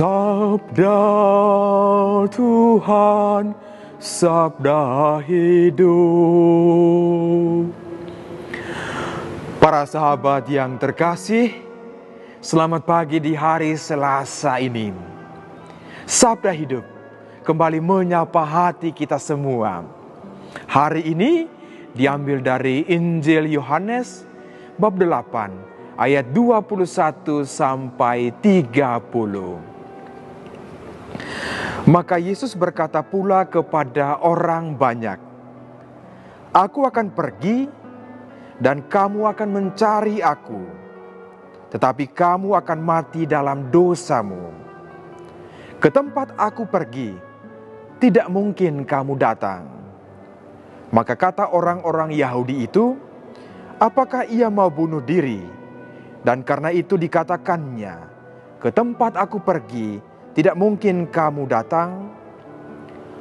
Sabda Tuhan, sabda hidup. Para sahabat yang terkasih, selamat pagi di hari Selasa ini. Sabda hidup kembali menyapa hati kita semua. Hari ini diambil dari Injil Yohanes bab 8 ayat 21 sampai 30. Maka Yesus berkata pula kepada orang banyak, "Aku akan pergi dan kamu akan mencari aku, tetapi kamu akan mati dalam dosamu. Ke tempat aku pergi, tidak mungkin kamu datang." Maka kata orang-orang Yahudi itu, "Apakah ia mau bunuh diri?" Dan karena itu dikatakannya, "Ke tempat aku pergi, tidak mungkin kamu datang."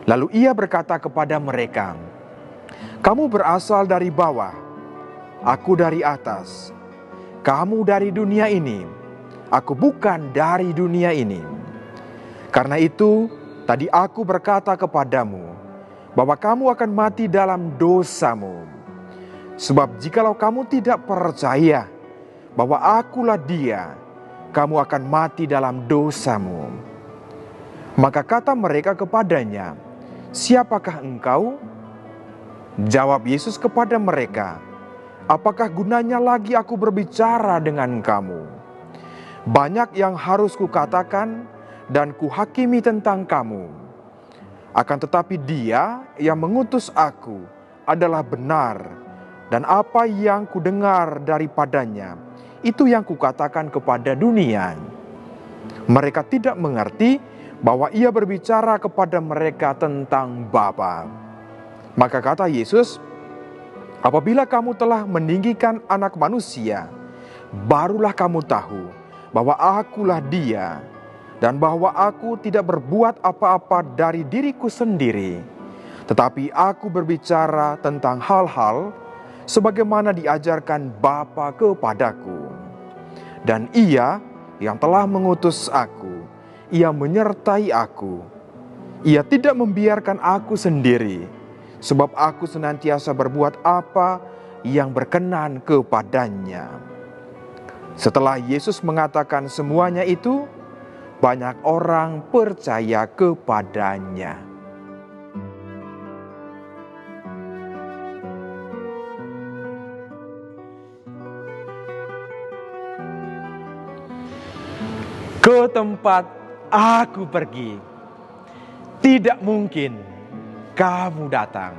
Lalu ia berkata kepada mereka, "Kamu berasal dari bawah, aku dari atas. Kamu dari dunia ini, aku bukan dari dunia ini. Karena itu, tadi aku berkata kepadamu, bahwa kamu akan mati dalam dosamu. Sebab jikalau kamu tidak percaya bahwa akulah Dia, kamu akan mati dalam dosamu." Maka kata mereka kepadanya, "Siapakah engkau?" Jawab Yesus kepada mereka, "Apakah gunanya lagi aku berbicara dengan kamu? Banyak yang harus kukatakan dan kuhakimi tentang kamu. Akan tetapi Dia yang mengutus aku adalah benar, dan apa yang kudengar daripadanya, itu yang kukatakan kepada dunia." Mereka tidak mengerti bahwa ia berbicara kepada mereka tentang Bapa. Maka kata Yesus, "Apabila kamu telah meninggikan Anak Manusia, barulah kamu tahu bahwa akulah Dia, dan bahwa aku tidak berbuat apa-apa dari diriku sendiri, tetapi aku berbicara tentang hal-hal sebagaimana diajarkan Bapa kepadaku. Dan Ia yang telah mengutus aku, Ia menyertai aku. Ia tidak membiarkan aku sendiri, sebab aku senantiasa berbuat apa yang berkenan kepadanya." Setelah Yesus mengatakan semuanya itu, banyak orang percaya kepadanya. Ke tempat aku pergi, tidak mungkin kamu datang.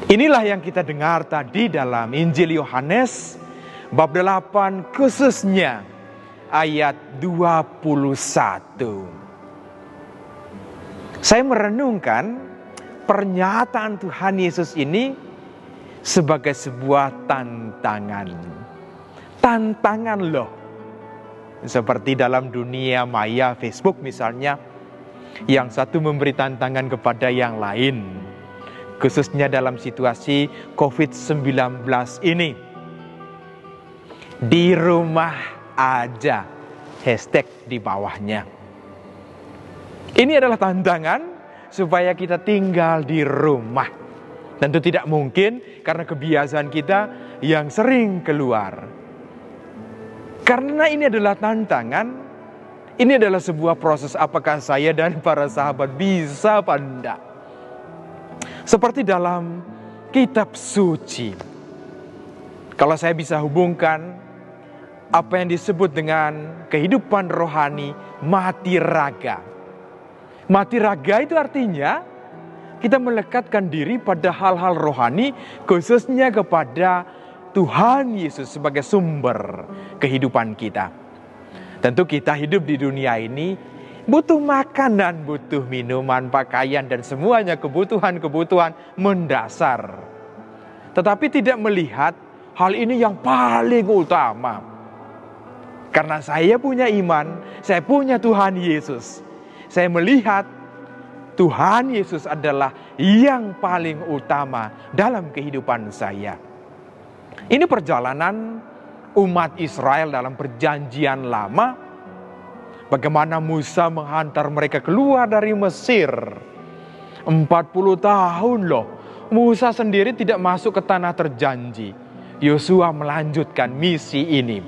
Inilah yang kita dengar tadi dalam Injil Yohanes bab 8 khususnya ayat 21. Saya merenungkan pernyataan Tuhan Yesus ini sebagai sebuah tantangan. Tantangan loh. Seperti dalam dunia maya Facebook misalnya, yang satu memberi tantangan kepada yang lain, khususnya dalam situasi COVID-19 ini. Di rumah aja, hashtag di bawahnya. Ini adalah tantangan supaya kita tinggal di rumah. Tentu tidak mungkin karena kebiasaan kita yang sering keluar. Karena ini adalah tantangan, ini adalah sebuah proses apakah saya dan para sahabat bisa apa enggak. Seperti dalam kitab suci. Kalau saya bisa hubungkan apa yang disebut dengan kehidupan rohani mati raga. Mati raga itu artinya kita melekatkan diri pada hal-hal rohani, khususnya kepada Tuhan Yesus sebagai sumber kehidupan kita. Tentu kita hidup di dunia ini butuh makanan, butuh minuman, pakaian, dan semuanya kebutuhan-kebutuhan mendasar. Tetapi tidak melihat hal ini yang paling utama. Karena saya punya iman, saya punya Tuhan Yesus. Saya melihat Tuhan Yesus adalah yang paling utama dalam kehidupan saya. Ini perjalanan umat Israel dalam perjanjian lama bagaimana Musa menghantar mereka keluar dari Mesir. 40 tahun loh, Musa sendiri tidak masuk ke tanah terjanji. Yosua melanjutkan misi ini.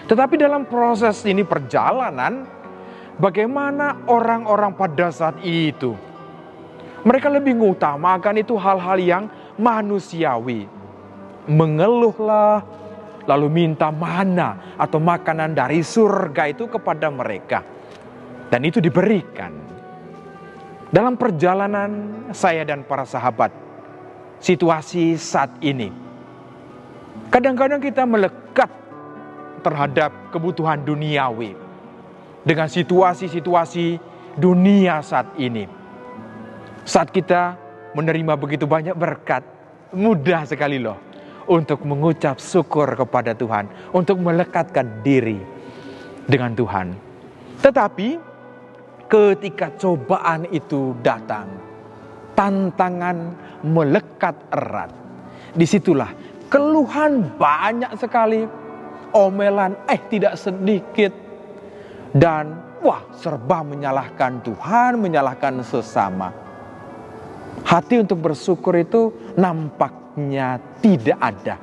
Tetapi dalam proses ini perjalanan, bagaimana orang-orang pada saat itu? Mereka lebih mengutamakan itu hal-hal yang manusiawi. Mengeluhlah, lalu minta mana atau makanan dari surga itu kepada mereka. Dan itu diberikan. Dalam perjalanan saya dan para sahabat, situasi saat ini, kadang-kadang kita melekat terhadap kebutuhan duniawi dengan situasi-situasi dunia saat ini. Saat kita menerima begitu banyak berkat, mudah sekali loh untuk mengucap syukur kepada Tuhan, untuk melekatkan diri dengan Tuhan. Tetapi ketika cobaan itu datang, tantangan melekat erat, disitulah keluhan banyak sekali, omelan tidak sedikit, dan serba menyalahkan Tuhan, menyalahkan sesama. Hati untuk bersyukur itu nampaknya tidak ada.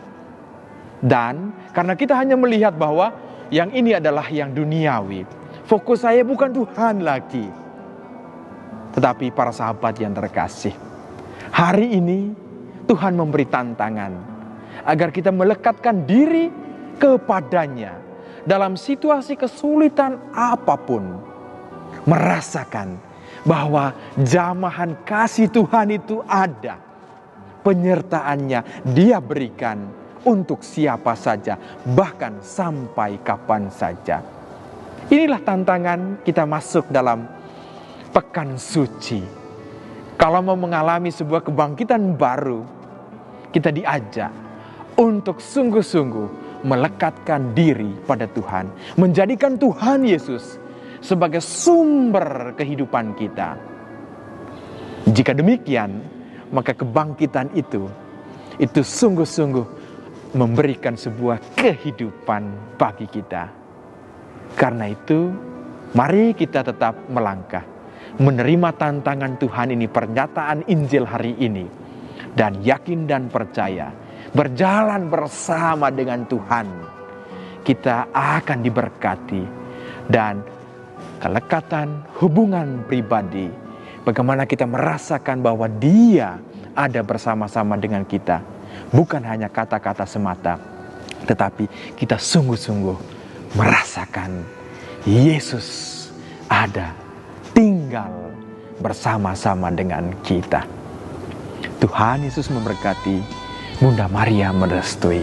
Dan karena kita hanya melihat bahwa yang ini adalah yang duniawi, fokus saya bukan Tuhan lagi. Tetapi para sahabat yang terkasih, hari ini Tuhan memberi tantangan agar kita melekatkan diri kepadanya dalam situasi kesulitan apapun. Merasakan bahwa jamahan kasih Tuhan itu ada. Penyertaannya Dia berikan untuk siapa saja, bahkan sampai kapan saja. Inilah tantangan kita masuk dalam pekan suci. Kalau mau mengalami sebuah kebangkitan baru, kita diajak untuk sungguh-sungguh melekatkan diri pada Tuhan, menjadikan Tuhan Yesus sebagai sumber kehidupan kita. Jika demikian, maka kebangkitan itu sungguh-sungguh memberikan sebuah kehidupan bagi kita. Karena itu, mari kita tetap melangkah, menerima tantangan Tuhan ini, pernyataan Injil hari ini, dan yakin dan percaya, berjalan bersama dengan Tuhan, kita akan diberkati. Dan kelekatan hubungan pribadi, bagaimana kita merasakan bahwa Dia ada bersama-sama dengan kita. Bukan hanya kata-kata semata, tetapi kita sungguh-sungguh merasakan Yesus ada, tinggal bersama-sama dengan kita. Tuhan Yesus memberkati. Bunda Maria merestui.